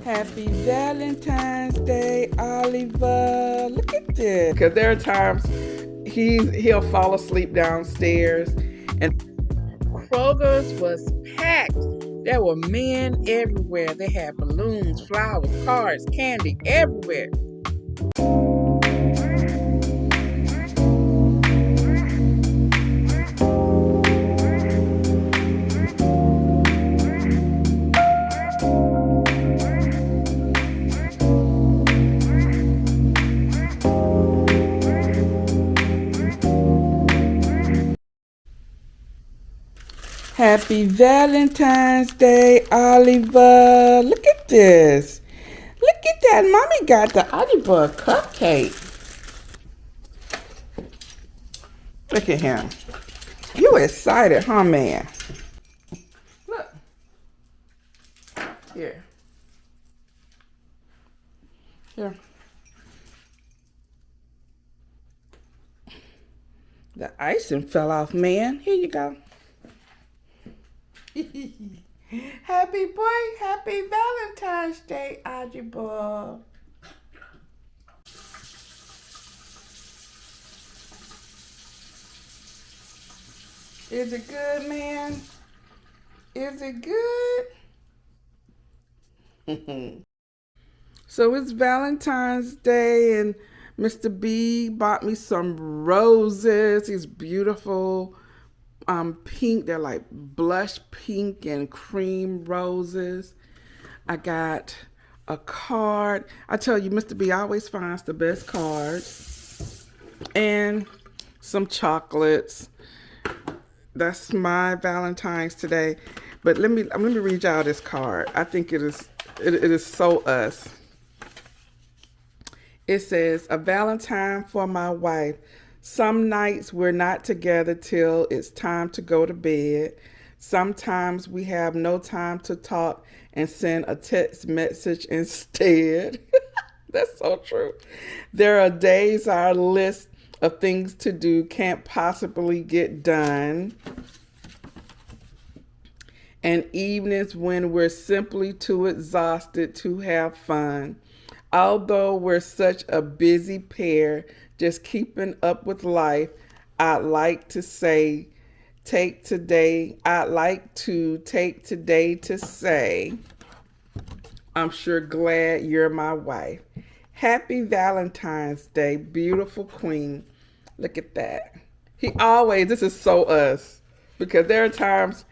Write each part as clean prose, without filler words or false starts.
Happy Valentine's Day, Oliver. Look at this. Because there are times he'll fall asleep downstairs, and Kroger's was packed. There were men everywhere. They had balloons, flowers, cards, candy everywhere. Happy Valentine's Day, Oliver. Look at this. Look at that. Mommy got the Oliver cupcake. Look at him. You excited, huh, man? Look. Here. Here. The icing fell off, man. Here you go. Happy Valentine's Day, Oliver. Is it good, man? Is it good? So it's Valentine's Day, and Mr. B bought me some roses. These beautiful pink. They're like blush pink and cream roses. I got a card. I tell you, Mr. B always finds the best cards. And some chocolates. That's my Valentine's today. But let me read y'all this card. I think it is so us. It says, a Valentine for my wife. Some nights we're not together till it's time to go to bed. Sometimes we have no time to talk and send a text message instead. That's so true. There are days our list of things to do can't possibly get done. And evenings when we're simply too exhausted to have fun. Although we're such a busy pair, just keeping up with life, I'd like to take today to say, I'm sure glad you're my wife. Happy Valentine's Day, beautiful queen. Look at that. This is so us, because there are times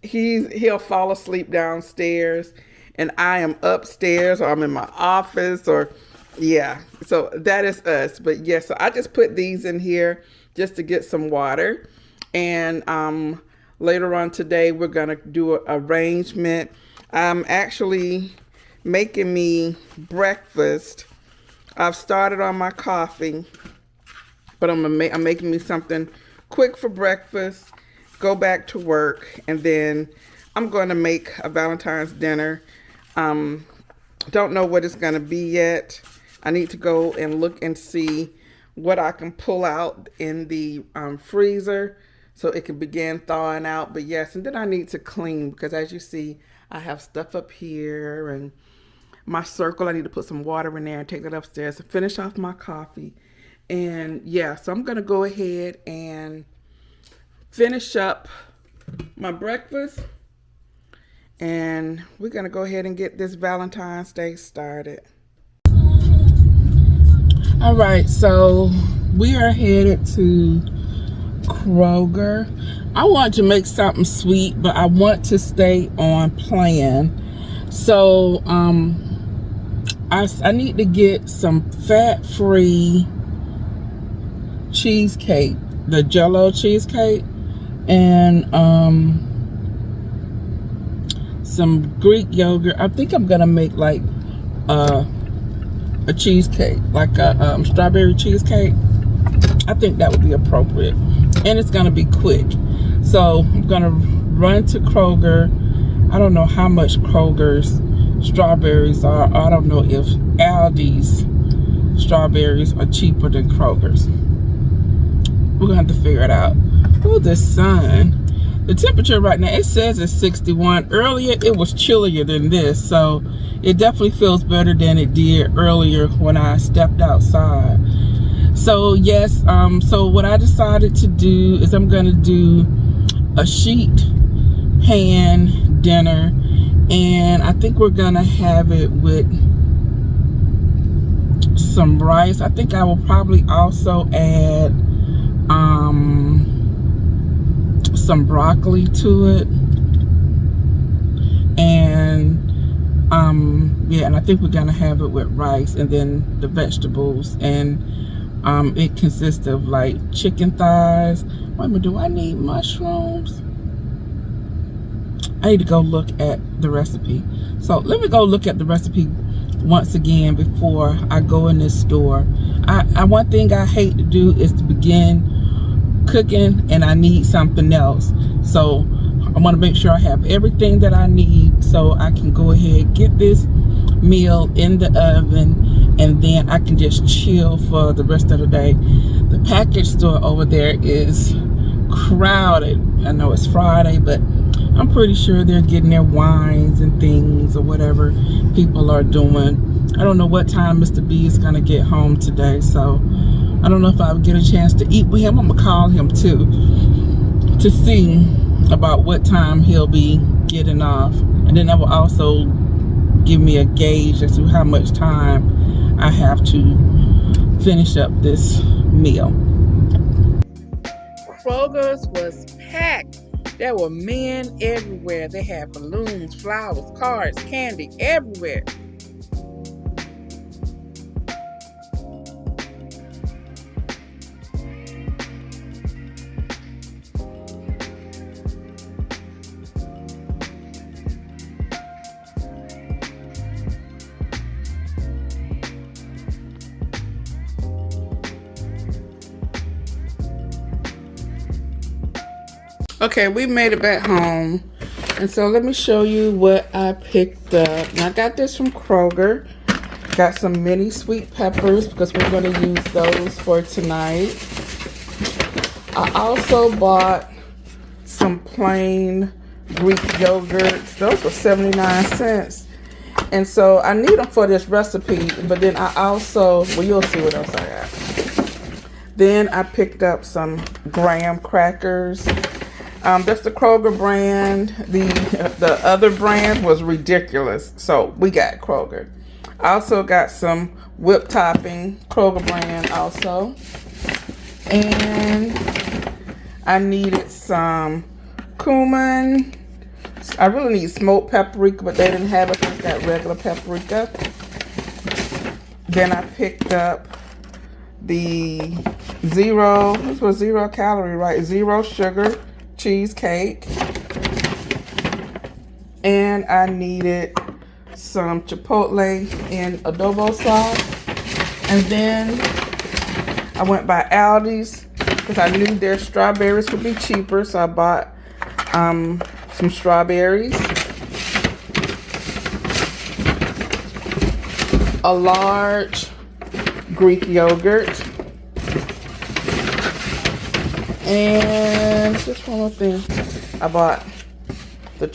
he'll fall asleep downstairs and I am upstairs, or I'm in my office, or yeah, so that is us. But yes, so I just put these in here just to get some water. And later on today, we're going to do an arrangement. I'm actually making me breakfast. I've started on my coffee, but I'm making me something quick for breakfast, go back to work, and then I'm going to make a Valentine's dinner. Don't know what it's going to be yet. I need to go and look and see what I can pull out in the freezer so it can begin thawing out. But yes, and then I need to clean, because as you see, I have stuff up here and my circle. I need to put some water in there and take that upstairs to finish off my coffee. And yeah, so I'm going to go ahead and finish up my breakfast. And we're going to go ahead and get this Valentine's Day started. All right, so we are headed to Kroger. I want to make something sweet, but I want to stay on plan. So I need to get some fat-free cheesecake, the Jell-O cheesecake, and some Greek yogurt. I think I'm gonna make like a cheesecake, like a strawberry cheesecake. I think that would be appropriate, and it's gonna be quick. So I'm gonna run to Kroger. I don't know how much Kroger's strawberries are. I don't know if Aldi's strawberries are cheaper than Kroger's. We're gonna have to figure it out. Oh, the sun. The temperature right now, it says it's 61. Earlier, it was chillier than this, so it definitely feels better than it did earlier when I stepped outside. So yes, so what I decided to do is I'm gonna do a sheet pan dinner, and I think we're gonna have it with some rice. I think I will probably also add some broccoli to it, and yeah, and I think we're gonna have it with rice and then the vegetables, and it consists of like chicken thighs. Wait a minute, do I need mushrooms? I need to go look at the recipe. So let me go look at the recipe once again before I go in this store. One thing I hate to do is to begin cooking and I need something else. So I want to make sure I have everything that I need so I can go ahead, get this meal in the oven, and then I can just chill for the rest of the day. The package store over there is crowded. I know it's Friday, but I'm pretty sure they're getting their wines and things or whatever people are doing. I don't know what time Mr. B is gonna get home today, so I don't know if I'll get a chance to eat with him. I'm gonna call him too to see about what time he'll be getting off, and then that will also give me a gauge as to how much time I have to finish up this meal. Kroger's was packed. There were men everywhere. They had balloons, flowers, cards, candy everywhere. Okay, we made it back home, and so let me show you what I picked up. And I got this from Kroger. Got some mini sweet peppers because we're going to use those for tonight. I also bought some plain Greek yogurt. Those were 79 cents. And so I need them for this recipe, but then I also, well, you'll see what else I got. Then I picked up some graham crackers. That's the Kroger brand. The other brand was ridiculous, so we got Kroger. I also got some whipped topping, Kroger brand also. And I needed some cumin. I really need smoked paprika, but they didn't have it. I got regular paprika. Then I picked up the this was 0 calorie, right? 0 sugar cheesecake. And I needed some chipotle and adobo sauce. And then I went by Aldi's because I knew their strawberries would be cheaper, so I bought some strawberries, a large Greek yogurt, and just one more thing. I bought the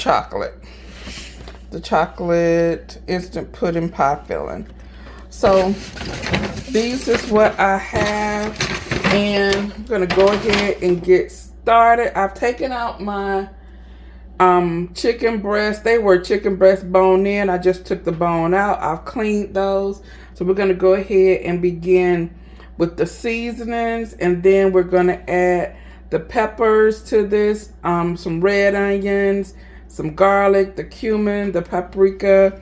chocolate instant pudding pie filling. So these is what I have, and I'm gonna go ahead and get started. I've taken out my chicken breast. They were chicken breast bone in. I just took the bone out. I've cleaned those. So we're gonna go ahead and begin with the seasonings, and then we're gonna add the peppers to this, some red onions, some garlic, the cumin, the paprika,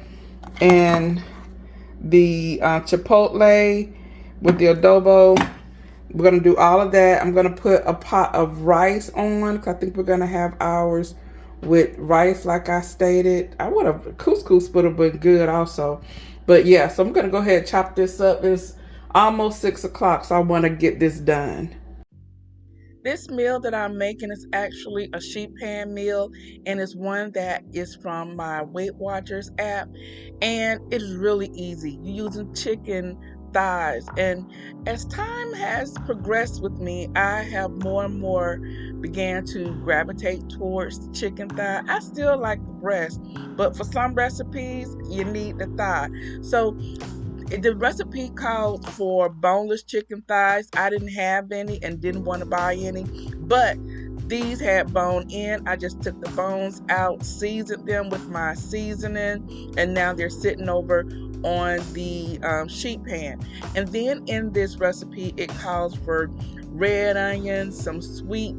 and the chipotle with the adobo. We're gonna do all of that. I'm gonna put a pot of rice on because I think we're gonna have ours with rice, like I stated. I would have couscous would have been good also, but yeah. So I'm gonna go ahead and chop this up. It's almost 6 o'clock, so I want to get this done. This meal that I'm making is actually a sheet pan meal, and it's one that is from my Weight Watchers app, and it is really easy. You're using chicken thighs. And as time has progressed with me, I have more and more began to gravitate towards the chicken thigh. I still like the breast, but for some recipes, you need the thigh. So the recipe called for boneless chicken thighs. I didn't have any and didn't want to buy any, but these had bone in. I just took the bones out, seasoned them with my seasoning, and now they're sitting over on the sheet pan. And then in this recipe, it calls for red onions, some sweet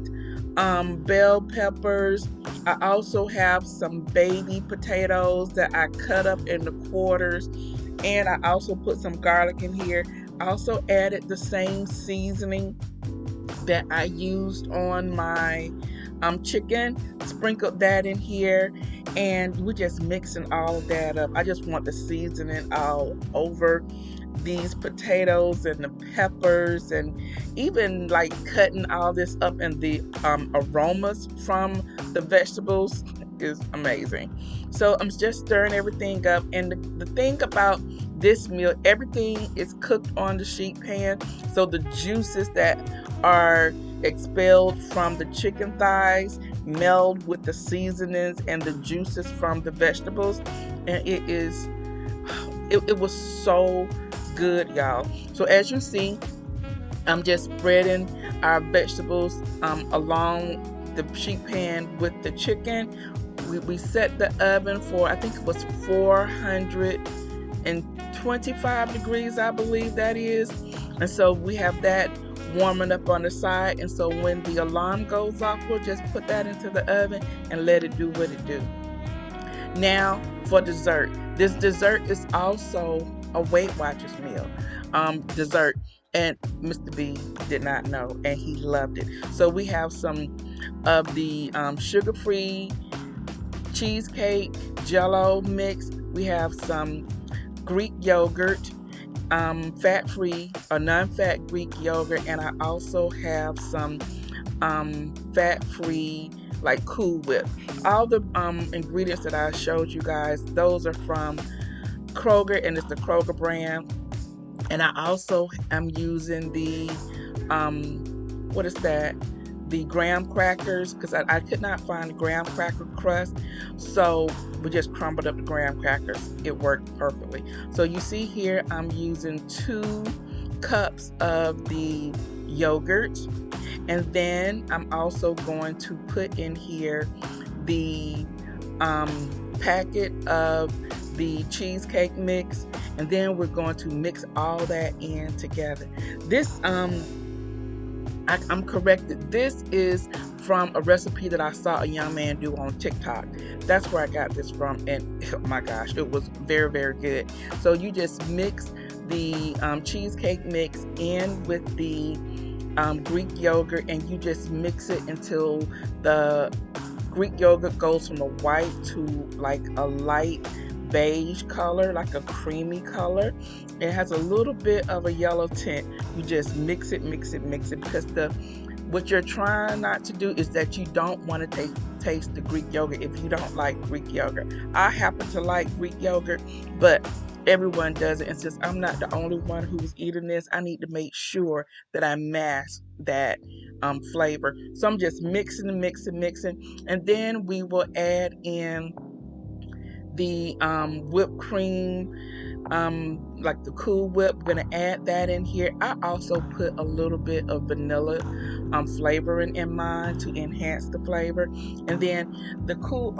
bell peppers. I also have some baby potatoes that I cut up into quarters, and I also put some garlic in here. I also added the same seasoning that I used on my chicken, sprinkled that in here, and we're just mixing all of that up. I just want the seasoning all over these potatoes and the peppers, and even like cutting all this up, and the aromas from the vegetables is amazing. So I'm just stirring everything up, and the thing about this meal, everything is cooked on the sheet pan, so the juices that are expelled from the chicken thighs meld with the seasonings and the juices from the vegetables, and it was so good, y'all. So as you see, I'm just spreading our vegetables along the sheet pan with the chicken. We set the oven for, I think it was 425 degrees, I believe that is. And so we have that warming up on the side. And so when the alarm goes off, we'll just put that into the oven and let it do what it do. Now for dessert. This dessert is also a Weight Watchers meal dessert, and Mr. B did not know, and he loved it. So we have some of the sugar-free cheesecake Jello mix. We have some Greek yogurt, fat-free or non-fat Greek yogurt, and I also have some fat-free like Cool Whip. All the ingredients that I showed you guys, those are from Kroger, and it's the Kroger brand. And I also am using the what is that? The graham crackers, because I could not find the graham cracker crust, so we just crumbled up the graham crackers. It worked perfectly. So you see here, I'm using 2 cups of the yogurt, and then I'm also going to put in here the packet of the cheesecake mix, and then we're going to mix all that in together. This I'm corrected. This is from a recipe that I saw a young man do on TikTok. That's where I got this from, and oh my gosh, it was very, very good. So you just mix the cheesecake mix in with the Greek yogurt, and you just mix it until the Greek yogurt goes from a white to like a light beige color, like a creamy color. It has a little bit of a yellow tint. You just mix it, because what you're trying not to do is that you don't want to taste the Greek yogurt if you don't like Greek yogurt. I happen to like Greek yogurt, but everyone does it, and since I'm not the only one who's eating this, I need to make sure that I mask that flavor. So I'm just mixing, and then we will add in the whipped cream, like the Cool Whip. We're gonna add that in here. I also put a little bit of vanilla flavoring in mine to enhance the flavor, and then the Cool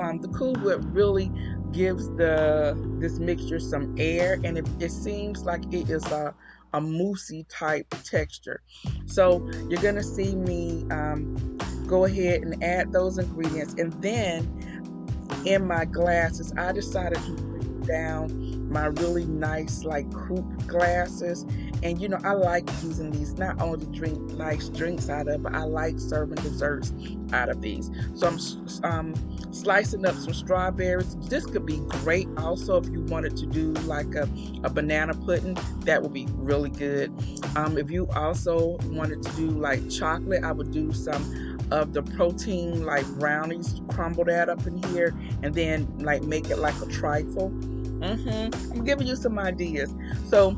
Whip really gives this mixture some air, and it seems like it is a moussey type texture. So you're gonna see me go ahead and add those ingredients, and then in my glasses, I decided to bring down my really nice like coupe glasses. And you know, I like using these not only to drink nice drinks out of, but I like serving desserts out of these. So I'm slicing up some strawberries. This could be great also if you wanted to do like a banana pudding. That would be really good. If you also wanted to do like chocolate, I would do some of the protein like brownies, crumble that up in here, and then like make it like a trifle. I'm giving you some ideas. So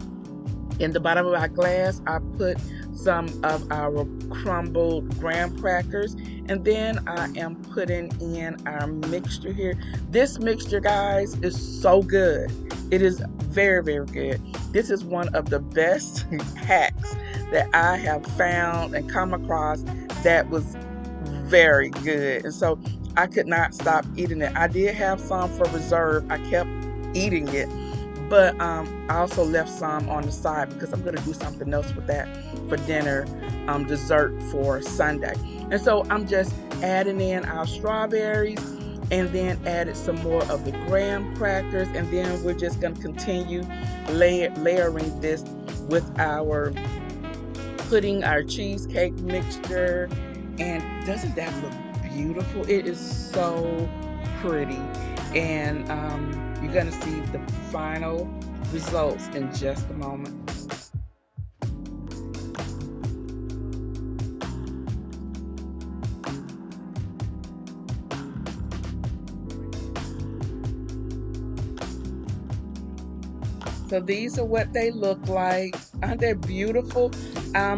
In the bottom of our glass, I put some of our crumbled graham crackers, and then I am putting in our mixture here. This mixture, guys, is so good. It is very, very good. This is one of the best hacks that I have found and come across that was very good. And so I could not stop eating it. I did have some for reserve. I kept eating it, but I also left some on the side because I'm going to do something else with that for dinner, dessert for Sunday. And so I'm just adding in our strawberries, and then added some more of the graham crackers, and then we're just going to continue layering this with our putting our cheesecake mixture. And doesn't that look beautiful? It is so pretty. And you're going to see the final results in just a moment. So these are what they look like. Aren't they beautiful?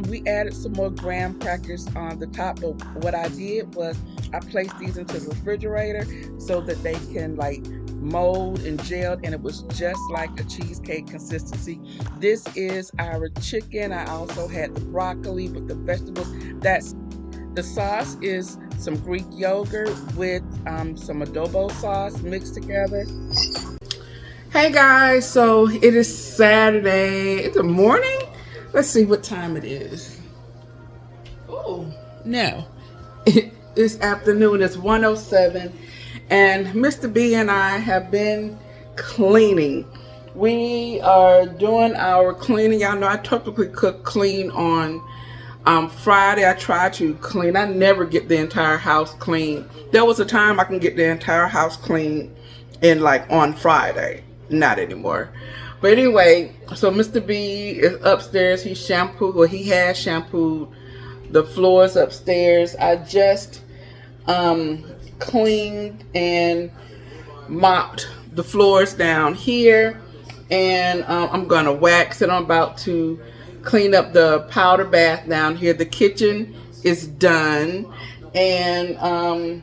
We added some more graham crackers on the top, but what I did was I placed these into the refrigerator so that they can like mold and gel, and it was just like a cheesecake consistency. This is our chicken. I also had the broccoli with the vegetables. The sauce is some Greek yogurt with some adobo sauce mixed together. Hey guys, so it is Saturday. It's the morning. Let's see what time it is. Oh, no. It's afternoon. It's 1:07. And Mr. B and I have been cleaning. We are doing our cleaning. Y'all know I typically cook clean on Friday. I try to clean. I never get the entire house clean. There was a time I can get the entire house clean in like on Friday. Not anymore. But anyway, so Mr. B is upstairs. He shampooed, or he has shampooed the floors upstairs. I just cleaned and mopped the floors down here, and I'm gonna wax it. I'm about to clean up the powder bath down here. The kitchen is done, and I'm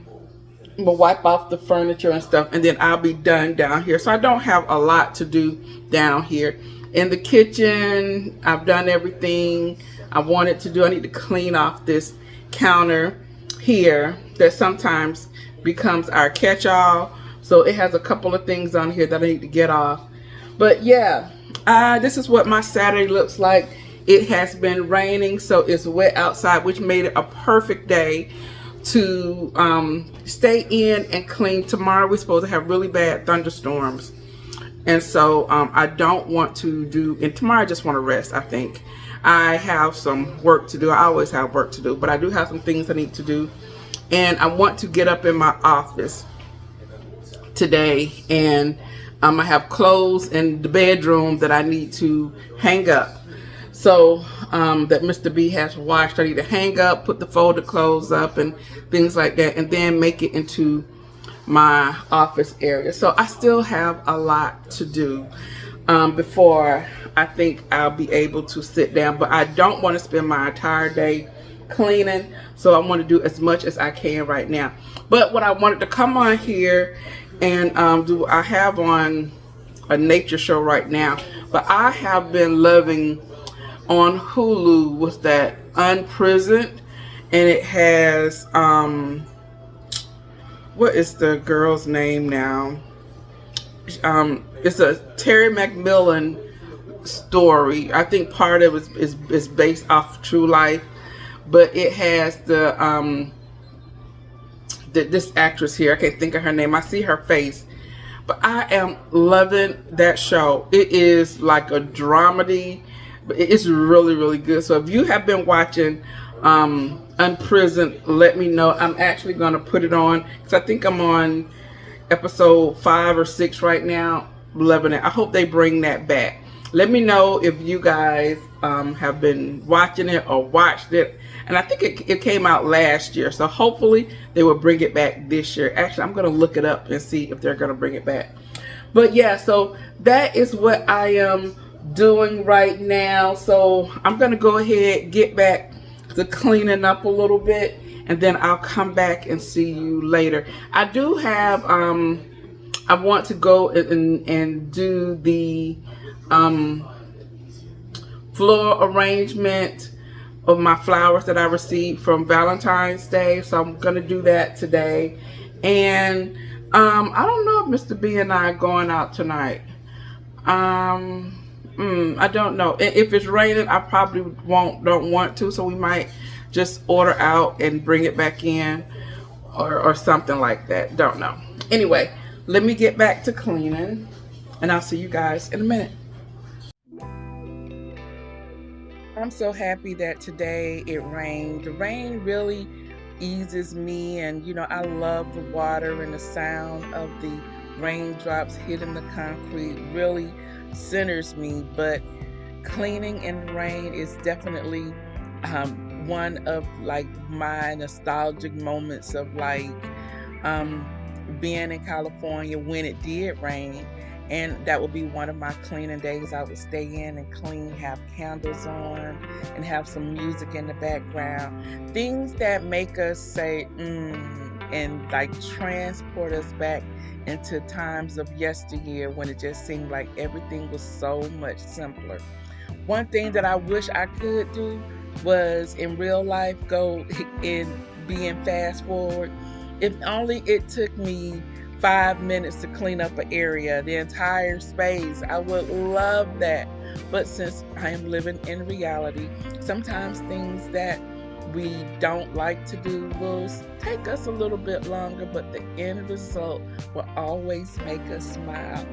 gonna wipe off the furniture and stuff, and then I'll be done down here. So I don't have a lot to do down here. In the kitchen, I've done everything I wanted to do. I need to clean off this counter here that sometimes becomes our catch-all. So it has a couple of things on here that I need to get off. But yeah, this is what my Saturday looks like. It has been raining, so it's wet outside, which made it a perfect day to stay in and clean. Tomorrow we're supposed to have really bad thunderstorms, and so I don't want to do, and tomorrow I just want to rest. I think I have some work to do. I always have work to do, but I do have some things I need to do, and I want to get up in my office today, and I have clothes in the bedroom that I need to hang up. So that Mr. B has washed. I need to hang up, put the folded clothes up and things like that, and then make it into my office area. So I still have a lot to do before I think I'll be able to sit down. But I don't want to spend my entire day cleaning, so I want to do as much as I can right now. But what I wanted to come on here and do, I have on a nature show right now, but I have been loving on Hulu was that Unprisoned, and it has what is the girl's name now? It's a Terry McMillan story. I think part of it is based off true life, but it has this actress here. I can't think of her name. I see her face. But I am loving that show. It is like a dramedy. It's really, really good. So if you have been watching Unprisoned, let me know. I'm actually going to put it on, because I think I'm on episode 5 or 6 right now. Loving it. I hope they bring that back. Let me know if you guys have been watching it or watched it. And I think it came out last year. So hopefully they will bring it back this year. Actually, I'm going to look it up and see if they're going to bring it back. But yeah, so that is what I am doing right now. So I'm going to go ahead, get back to cleaning up a little bit, and then I'll come back and see you later. I do have, I want to go and do the um, floral arrangement of my flowers that I received from Valentine's Day. So I'm going to do that today. And I don't know if Mr. B and I are going out tonight. I don't know. If it's raining, I probably don't want to. So we might just order out and bring it back in, or something like that. Don't know. Anyway, let me get back to cleaning, and I'll see you guys in a minute. I'm so happy that today it rained. The rain really eases me, and I love the water and the sound of the raindrops hitting the concrete really centers me. But cleaning in the rain is definitely one of like my nostalgic moments of like um, being in California when it did rain. And that would be one of my cleaning days. I would stay in and clean, have candles on, and have some music in the background. Things that make us say, and like transport us back into times of yesteryear when it just seemed like everything was so much simpler. One thing that I wish I could do was in real life go in being fast forward. If only it took me 5 minutes to clean up an area, the entire space. I would love that. But since I am living in reality, sometimes things that we don't like to do will take us a little bit longer, but the end result will always make us smile.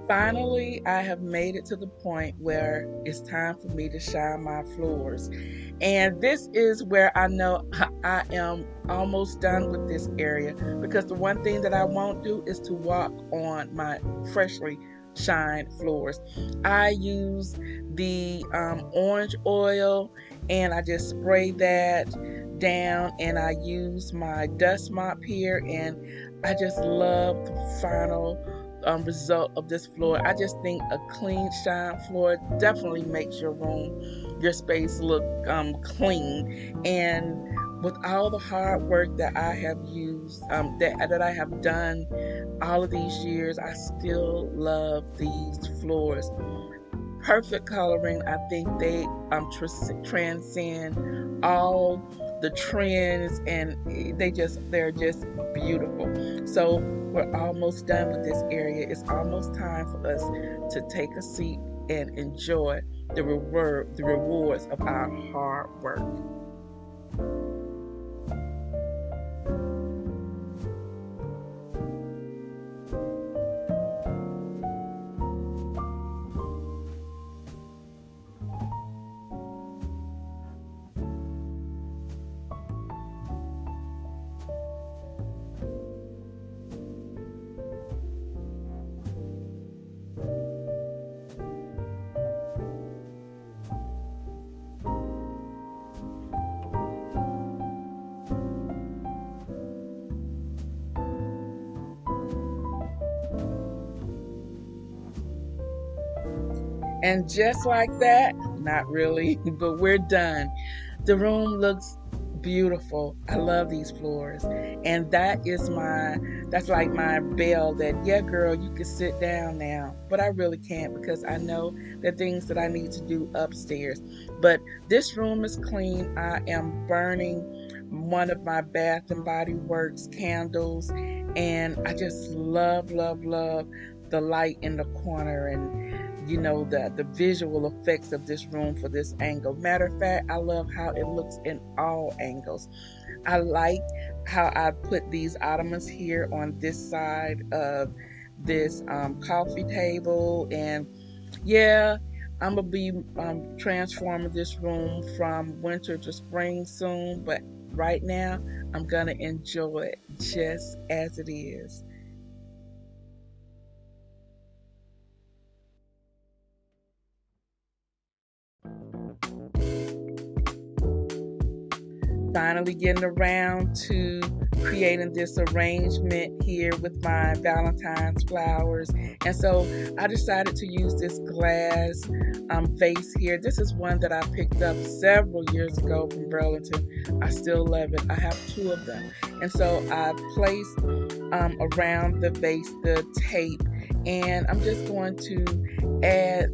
Finally, I have made it to the point where it's time for me to shine my floors. And this is where I know I am almost done with this area, because the one thing that I won't do is to walk on my freshly shined floors. I use the orange oil, and I just spray that down, and I use my dust mop here, and I just love the final result of this floor. I just think a clean shine floor definitely makes your room, your space look clean. And with all the hard work that I have used, that I have done all of these years, I still love these floors. Perfect coloring. I think they transcend all the trends, and they're just beautiful. So we're almost done with this area. It's almost time for us to take a seat and enjoy the rewards of our hard work. And just like that, not really, but we're done. The room looks beautiful. I love these floors. And that's like my bell that, yeah, girl, you can sit down now. But I really can't because I know the things that I need to do upstairs. But this room is clean. I am burning one of my Bath and Body Works candles. And I just love, love, love the light in the corner, and the visual effects of this room for this angle. Matter of fact, I love how it looks in all angles. I like how I put these ottomans here on this side of this coffee table. And yeah, I'm gonna be transforming this room from winter to spring soon, but right now I'm gonna enjoy it just as it is. Finally getting around to creating this arrangement here with my Valentine's flowers. And so I decided to use this glass vase here. This is one that I picked up several years ago from Burlington. I still love it. I have two of them. And so I placed around the vase the tape, and I'm just going to add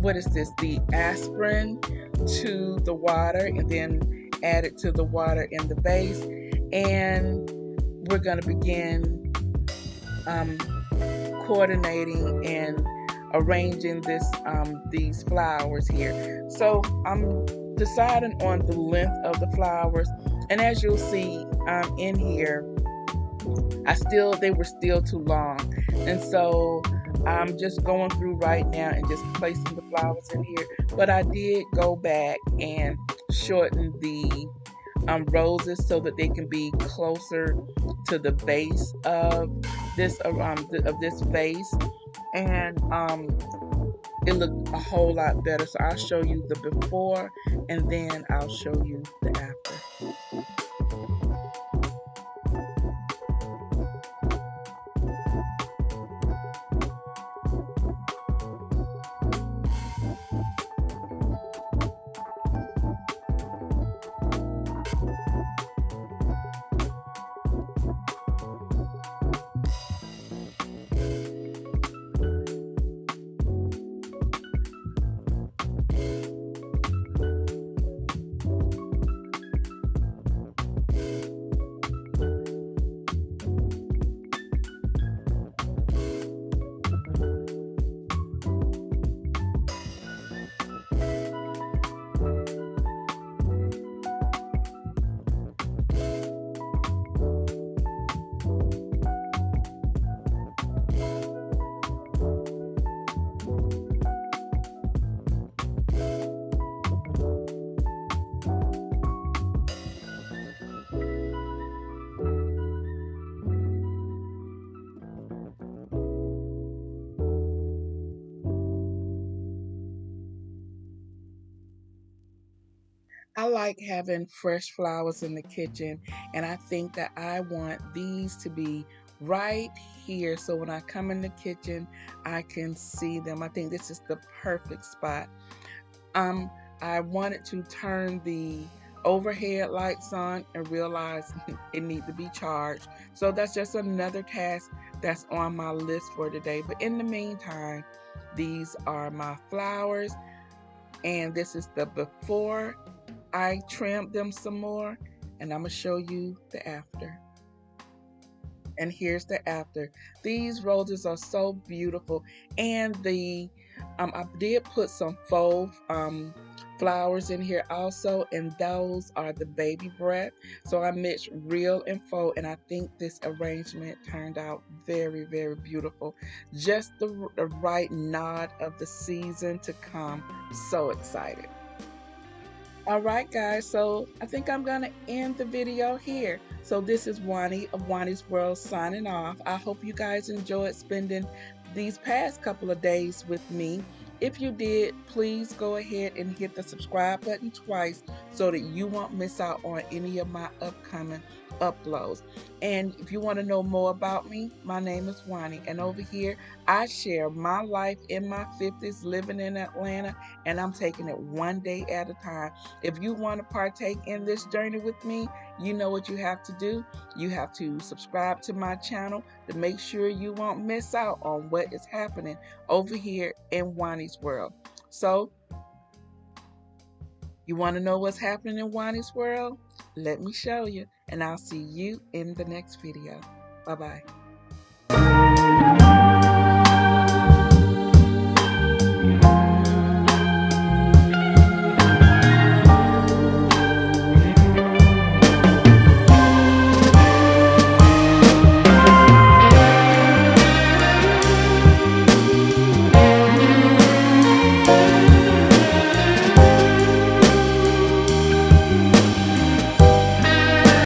what is this? The aspirin to the water, and then add it to the water in the vase. And we're going to begin um, coordinating and arranging these flowers here. So I'm deciding on the length of the flowers, and as you'll see in here, they were still too long. And so I'm just going through right now and just placing the flowers in here. But I did go back and shorten the roses so that they can be closer to the base of this vase. And it looked a whole lot better. So I'll show you the before, and then I'll show you the after. I like having fresh flowers in the kitchen, and I think that I want these to be right here. So when I come in the kitchen, I can see them. I think this is the perfect spot. Um, I wanted to turn the overhead lights on and realized it need to be charged. So that's just another task that's on my list for today. But in the meantime, these are my flowers, and this is the before I trimmed them some more, and I'm gonna show you the after. And here's the after. These roses are so beautiful, and the I did put some faux flowers in here also, and those are the baby breath. So I mixed real and faux, and I think this arrangement turned out very, very beautiful. Just the right nod of the season to come. So excited. All right, guys, so I think I'm going to end the video here. So this is Juani of Juani's World signing off. I hope you guys enjoyed spending these past couple of days with me. If you did, please go ahead and hit the subscribe button twice so that you won't miss out on any of my upcoming uploads. And if you want to know more about me, my name is Juani, and over here I share my life in my 50s living in Atlanta, and I'm taking it one day at a time. If you want to partake in this journey with me, you know what you have to do. You have to subscribe to my channel to make sure you won't miss out on what is happening over here in Juani's World. So, you want to know what's happening in Juani's World? Let me show you, and I'll see you in the next video. Bye-bye.